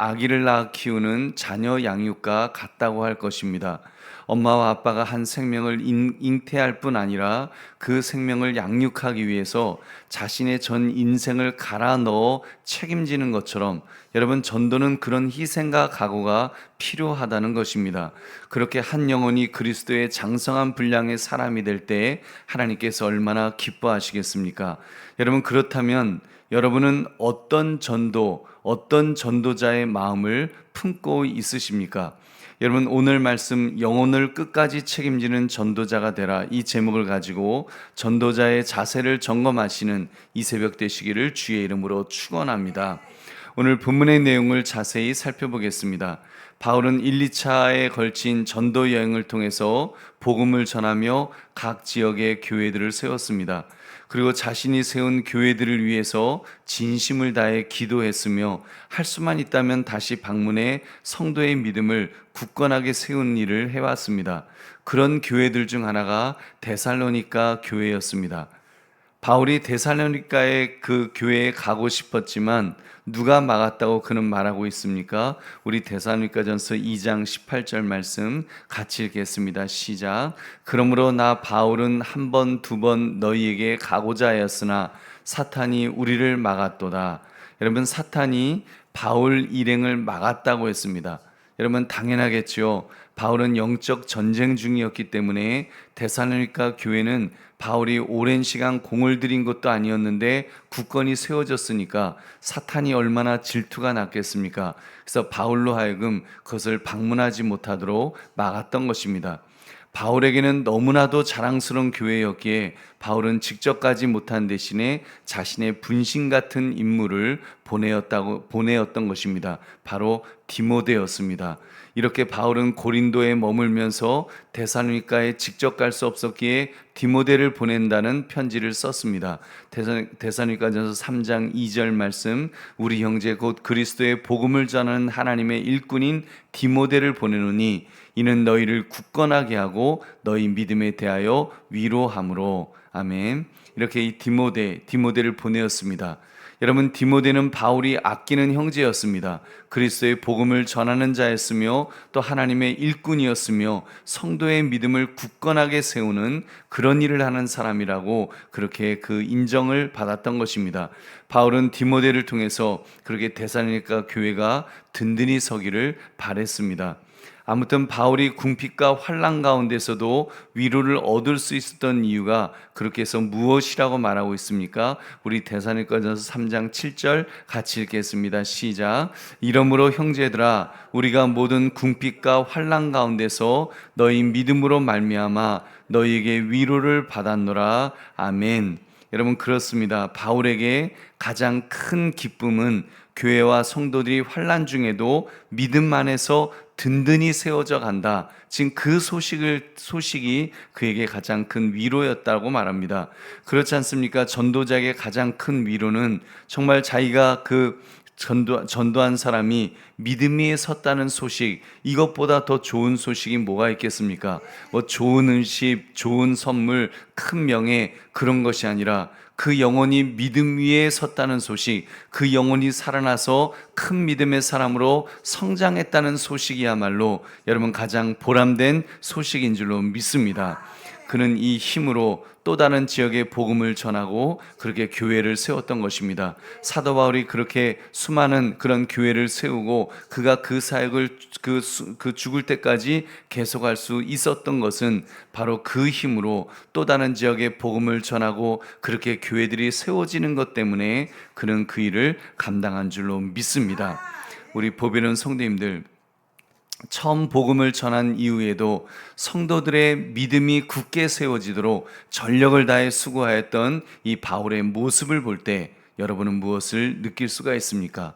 아기를 낳아 키우는 자녀 양육과 같다고 할 것입니다. 엄마와 아빠가 한 생명을 잉태할 뿐 아니라 그 생명을 양육하기 위해서 자신의 전 인생을 갈아 넣어 책임지는 것처럼 여러분, 전도는 그런 희생과 각오가 필요하다는 것입니다. 그렇게 한 영혼이 그리스도의 장성한 분량의 사람이 될 때 하나님께서 얼마나 기뻐하시겠습니까? 여러분, 그렇다면 여러분은 어떤 전도자의 마음을 품고 있으십니까? 여러분, 오늘 말씀 영혼을 끝까지 책임지는 전도자가 되라, 이 제목을 가지고 전도자의 자세를 점검하시는 이 새벽 되시기를 주의 이름으로 축원합니다. 오늘 본문의 내용을 자세히 살펴보겠습니다. 바울은 1, 2차에 걸친 전도 여행을 통해서 복음을 전하며 각 지역의 교회들을 세웠습니다. 그리고 자신이 세운 교회들을 위해서 진심을 다해 기도했으며 할 수만 있다면 다시 방문해 성도의 믿음을 굳건하게 세운 일을 해왔습니다. 그런 교회들 중 하나가 데살로니가 교회였습니다. 바울이 데살로니가의 그 교회에 가고 싶었지만 누가 막았다고 그는 말하고 있습니까? 우리 데살로니가전서 2장 18절 말씀 같이 읽겠습니다. 시작. 그러므로 나 바울은 한 번, 두 번 너희에게 가고자 하였으나 사탄이 우리를 막았도다. 여러분, 사탄이 바울 일행을 막았다고 했습니다. 여러분, 당연하겠죠. 바울은 영적 전쟁 중이었기 때문에 데살로니가 교회는 바울이 오랜 시간 공을 들인 것도 아니었는데 굳건히 세워졌으니까 사탄이 얼마나 질투가 났겠습니까? 그래서 바울로 하여금 그것을 방문하지 못하도록 막았던 것입니다. 바울에게는 너무나도 자랑스러운 교회였기에 바울은 직접 가지 못한 대신에 자신의 분신 같은 인물을 보내었던 것입니다. 바로 디모데였습니다. 이렇게 바울은 고린도에 머물면서 데살로니가에 직접 갈 수 없었기에 디모데를 보낸다는 편지를 썼습니다. 데살로니가전서 3장 2절 말씀, 우리 형제 곧 그리스도의 복음을 전하는 하나님의 일꾼인 디모데를 보내노니 이는 너희를 굳건하게 하고 너희 믿음에 대하여 위로함으로. 아멘. 이렇게 이 디모데를 보내었습니다. 여러분, 디모데는 바울이 아끼는 형제였습니다. 그리스도의 복음을 전하는 자였으며 또 하나님의 일꾼이었으며 성도의 믿음을 굳건하게 세우는 그런 일을 하는 사람이라고 그렇게 그 인정을 받았던 것입니다. 바울은 디모데를 통해서 그렇게 데살로니가 교회가 든든히 서기를 바랬습니다. 아무튼 바울이 궁핍과 환난 가운데서도 위로를 얻을 수 있었던 이유가 그렇게 해서 무엇이라고 말하고 있습니까? 우리 데살로니가전서 3장 7절 같이 읽겠습니다. 시작. 이러므로 형제들아, 우리가 모든 궁핍과 환난 가운데서 너희 믿음으로 말미암아 너희에게 위로를 받았노라. 아멘. 여러분, 그렇습니다. 바울에게 가장 큰 기쁨은 교회와 성도들이 환난 중에도 믿음 안에서 든든히 세워져 간다. 지금 그 소식이 그에게 가장 큰 위로였다고 말합니다. 그렇지 않습니까? 전도자에게 가장 큰 위로는 정말 자기가 전도한 사람이 믿음 위에 섰다는 소식, 이것보다 더 좋은 소식이 뭐가 있겠습니까? 뭐 좋은 음식, 좋은 선물, 큰 명예, 그런 것이 아니라 그 영혼이 믿음 위에 섰다는 소식, 그 영혼이 살아나서 큰 믿음의 사람으로 성장했다는 소식이야말로 여러분 가장 보람된 소식인 줄로 믿습니다. 그는 이 힘으로 또 다른 지역에 복음을 전하고 그렇게 교회를 세웠던 것입니다. 사도 바울이 그렇게 수많은 그런 교회를 세우고 그가 그 사역을 죽을 때까지 계속할 수 있었던 것은 바로 그 힘으로 또 다른 지역에 복음을 전하고 그렇게 교회들이 세워지는 것 때문에 그는 그 일을 감당한 줄로 믿습니다. 우리 보배로운 성도님들, 처음 복음을 전한 이후에도 성도들의 믿음이 굳게 세워지도록 전력을 다해 수고하였던 이 바울의 모습을 볼 때 여러분은 무엇을 느낄 수가 있습니까?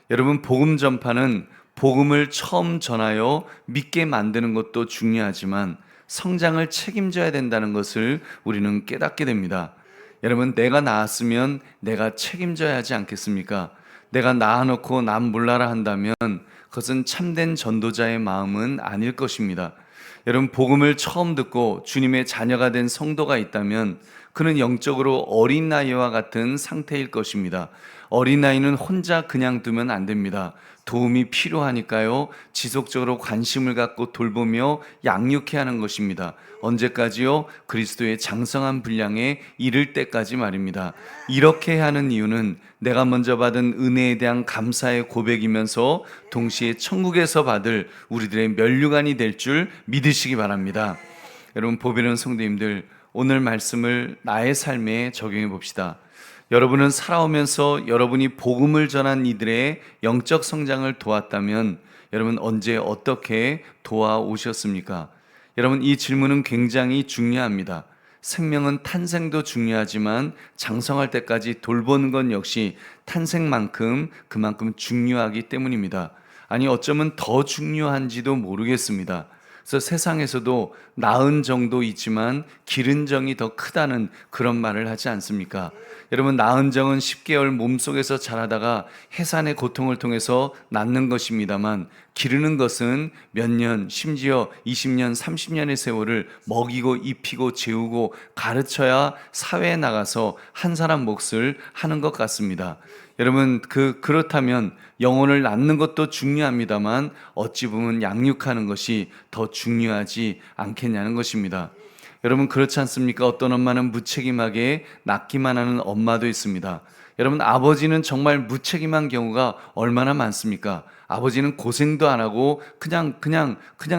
여러분, 복음 전파는 복음을 처음 전하여 믿게 만드는 것도 중요하지만 성장을 책임져야 된다는 것을 우리는 깨닫게 됩니다. 여러분, 내가 낳았으면 내가 책임져야 하지 않겠습니까? 내가 낳아놓고 남 몰라라 한다면 그것은 참된 전도자의 마음은 아닐 것입니다. 여러분, 복음을 처음 듣고 주님의 자녀가 된 성도가 있다면 그는 영적으로 어린 나이와 같은 상태일 것입니다. 어린아이는 혼자 그냥 두면 안 됩니다. 도움이 필요하니까요. 지속적으로 관심을 갖고 돌보며 양육해야 하는 것입니다. 언제까지요? 그리스도의 장성한 분량에 이를 때까지 말입니다. 이렇게 하는 이유는 내가 먼저 받은 은혜에 대한 감사의 고백이면서 동시에 천국에서 받을 우리들의 면류관이 될 줄 믿으시기 바랍니다. 여러분, 보배로운 성도님들, 오늘 말씀을 나의 삶에 적용해 봅시다. 여러분은 살아오면서 여러분이 복음을 전한 이들의 영적 성장을 도왔다면 여러분 언제 어떻게 도와오셨습니까? 여러분, 이 질문은 굉장히 중요합니다. 생명은 탄생도 중요하지만 장성할 때까지 돌보는 건 역시 탄생만큼 그만큼 중요하기 때문입니다. 아니, 어쩌면 더 중요한지도 모르겠습니다. 그래서 세상에서도 낳은 정도 있지만 기른 정이 더 크다는 그런 말을 하지 않습니까? 여러분, 낳은 정은 10개월 몸속에서 자라다가 해산의 고통을 통해서 낳는 것입니다만, 기르는 것은 몇 년, 심지어 20년, 30년의 세월을 먹이고 입히고 재우고 가르쳐야 사회에 나가서 한 사람 몫을 하는 것 같습니다. 여러분, 그렇다면 영혼을 낳는 것도 중요합니다만 어찌 보면 양육하는 것이 더 중요하지 않겠냐는 것입니다. 여러분, 그렇지 않습니까? 어떤 엄마는 무책임하게 낳기만 하는 엄마도 있습니다. 여러분, 아버지는 정말 무책임한 경우가 얼마나 많습니까? 아버지는 고생도 안 하고 그냥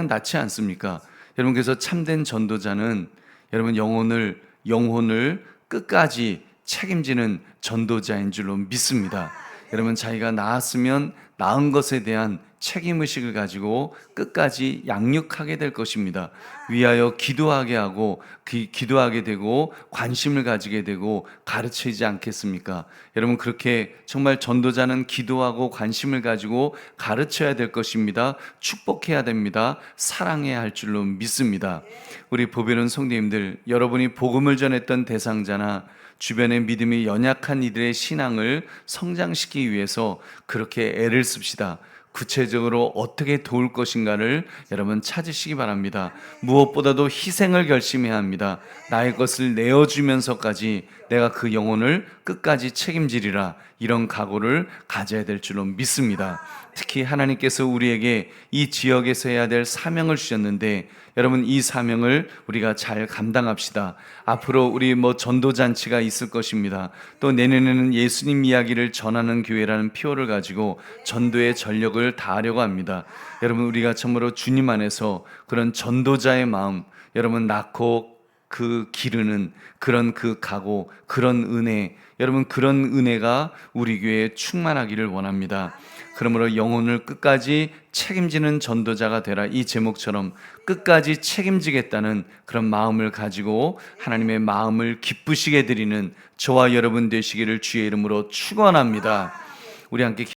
낳지 않습니까? 여러분, 그래서 참된 전도자는 여러분 영혼을 끝까지 책임지는 전도자인 줄로 믿습니다. 여러분, 자기가 낳았으면 낳은 것에 대한 책임의식을 가지고 끝까지 양육하게 될 것입니다. 위하여 기도하게 하고 기도하게 되고 관심을 가지게 되고 가르치지 않겠습니까? 여러분, 그렇게 정말 전도자는 기도하고 관심을 가지고 가르쳐야 될 것입니다. 축복해야 됩니다. 사랑해야 할 줄로 믿습니다. 우리 보배로운 성도님들, 여러분이 복음을 전했던 대상자나 주변의 믿음이 연약한 이들의 신앙을 성장시키기 위해서 그렇게 애를 씁시다. 구체적으로 어떻게 도울 것인가를 여러분 찾으시기 바랍니다. 무엇보다도 희생을 결심해야 합니다. 나의 것을 내어주면서까지 내가 그 영혼을 끝까지 책임지리라, 이런 각오를 가져야 될 줄로 믿습니다. 특히 하나님께서 우리에게 이 지역에서 해야 될 사명을 주셨는데, 여러분, 이 사명을 우리가 잘 감당합시다. 앞으로 우리 전도잔치가 있을 것입니다. 또 내년에는 예수님 이야기를 전하는 교회라는 표어를 가지고 전도의 전력을 다하려고 합니다. 여러분, 우리가 참으로 주님 안에서 그런 전도자의 마음, 여러분 낳고 기르는 그런 각오, 그런 은혜, 여러분 그런 은혜가 우리 교회에 충만하기를 원합니다. 그러므로 영혼을 끝까지 책임지는 전도자가 되라, 이 제목처럼 끝까지 책임지겠다는 그런 마음을 가지고 하나님의 마음을 기쁘시게 드리는 저와 여러분 되시기를 주의 이름으로 축원합니다. 우리 함께